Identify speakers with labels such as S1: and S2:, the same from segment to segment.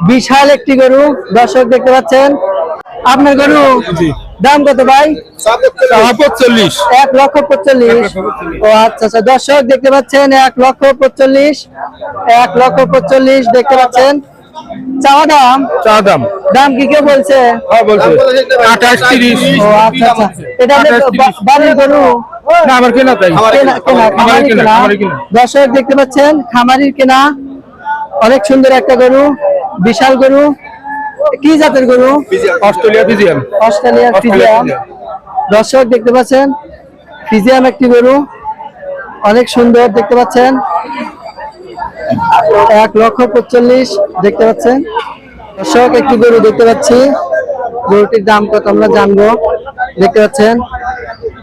S1: বিশাল একটি গরু দর্শক দেখতে পাচ্ছেন। আপনার গরু দাম কত ভাই?
S2: 45।
S1: 1,45,000। ও আচ্ছা আচ্ছা, দর্শক দেখতে পাচ্ছেন 1,45,000। 1,45,000 দেখতে পাচ্ছেন। চাওয়া দাম দাম কি কেউ বলছে?
S2: বলছে 28, 30।
S1: ও আচ্ছা আচ্ছা, এটা বাড়ির গরু
S2: না, আমার কেনা তাই।
S1: খামারির কেনা। দর্শক দেখতে পাচ্ছেন খামারির কেনা, অনেক সুন্দর একটা গরু, বিশাল গরু। কি জাতের গরু?
S2: Australia Friesian.
S1: Australia Friesian. দর্শক দেখতে পাচ্ছেন ফিজিয়ান একটি গরু, অনেক সুন্দর দেখতে পাচ্ছেন। 1,45,000 দেখতে পাচ্ছেন। দর্শক একটি গরু দেখতে পাচ্ছি, গরুটির দাম কত আমরা জানবো। দেখতে পাচ্ছেন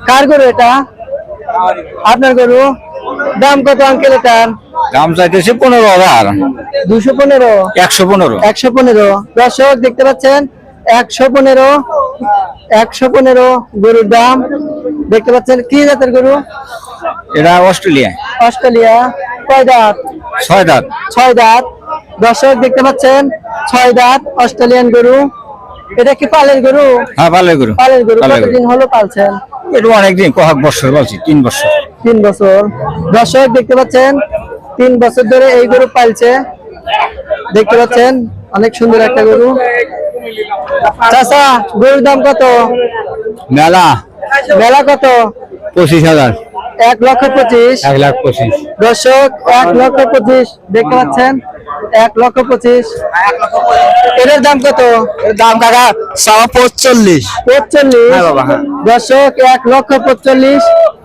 S1: কার গরু এটা? আপনার গরু। দাম কত আঙ্কেল এটার?
S2: দাম চাইতেছে 15,000।
S1: 215।
S2: 115।
S1: 115। দর্শক দেখতে পাচ্ছেন 115। 115 গরুর দাম দেখতে পাচ্ছেন। কি জাতের গরু?
S2: এটা অস্ট্রেলিয়া।
S1: অস্ট্রেলিয়া। কয় দাঁত?
S2: 6 দাঁত।
S1: 6 দাঁত। দর্শক দেখতে পাচ্ছেন 6 দাঁত অস্ট্রেলিয়ান গরু। এটা কি পালের গরু?
S2: হ্যাঁ, পালের গরু।
S1: পালের গরু। কতদিন হলো পালছেন?
S2: এটা অনেকদিন, কয়েক বছর বলছি, 3 বছর।
S1: 3 বছর। দর্শক দেখতে পাচ্ছেন 3 বছর ধরে এই গরু পালছে। দেখতে পাচ্ছেন অনেক সুন্দর একটা গরু। চাচা, গরুর দাম কত?
S2: মেলা
S1: মেলা কত?
S2: 25,000।
S1: 1,25,000।
S2: 1,25,000।
S1: দর্শক 1,25,000 দেখতে পাচ্ছেন। 1,25,000। এর দাম কত?
S2: দাম কাকা 45।
S1: 45। দর্শক 1,45,000।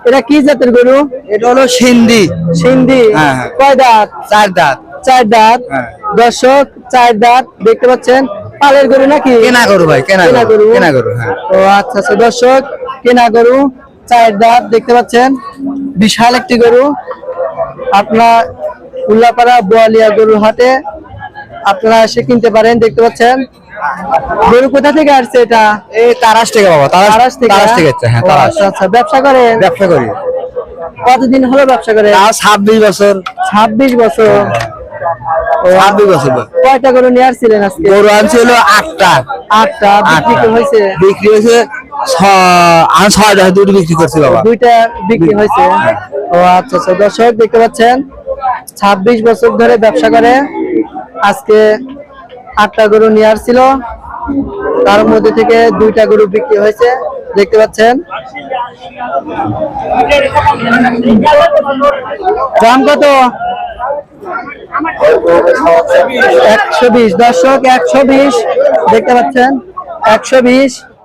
S1: এটা কি জাতের গরু?
S2: এটা হলো সিন্ধি।
S1: সিন্ধি।
S2: হ্যাঁ।
S1: কয় দাঁত?
S2: 4 দাঁত।
S1: 4 দাঁত।
S2: হ্যাঁ।
S1: দর্শক 4 দাঁত দেখতে পাচ্ছেন। পালের গরু নাকি?
S2: কেনা গরু ভাই, কেনা গরু। কেনা গরু, হ্যাঁ।
S1: ও আচ্ছা আচ্ছা, দর্শক কেনা গরু, 4 দাঁত দেখতে পাচ্ছেন। বিশাল একটি গরু। আপনার উল্লাপাড়া বোয়ালিয়া গরুর হাটে আপনারা এসে কিনতে পারেন। দেখতে পাচ্ছেন গরু কোথা থেকে আসছে এটা?
S2: এই তারাস থেকে বাবা,
S1: তারাস থেকে।
S2: হ্যাঁ,
S1: ও
S2: তারাস।
S1: আচ্ছা আচ্ছা, ব্যবসা করেন?
S2: ব্যবসা করি।
S1: কতদিন হলো ব্যবসা করেন?
S2: 26 বছর।
S1: 26 বছর। ও,
S2: 26 বছর।
S1: কয়টা গরু নিয়ে আসছিলেন আজকে?
S2: গরু আনছিল 8টা।
S1: 8টা। বিক্রি কি হয়েছে?
S2: বিক্রি হয়েছে 6টা, 2টি বিক্রি করছি বাবা।
S1: 2টা বিক্রি হয়েছে। ও আচ্ছা আচ্ছা, দর্শক দেখতে পাচ্ছেন 26 বছর ধরে ব্যবসা করে। আজকে 8টা গরু নিয়ে আসছিল, তার মধ্যে থেকে 2টা গরু বিক্রি হয়েছে। দেখতে পাচ্ছেন। দাম কত? 120। দর্শক 120 দেখতে পাচ্ছেন। 120।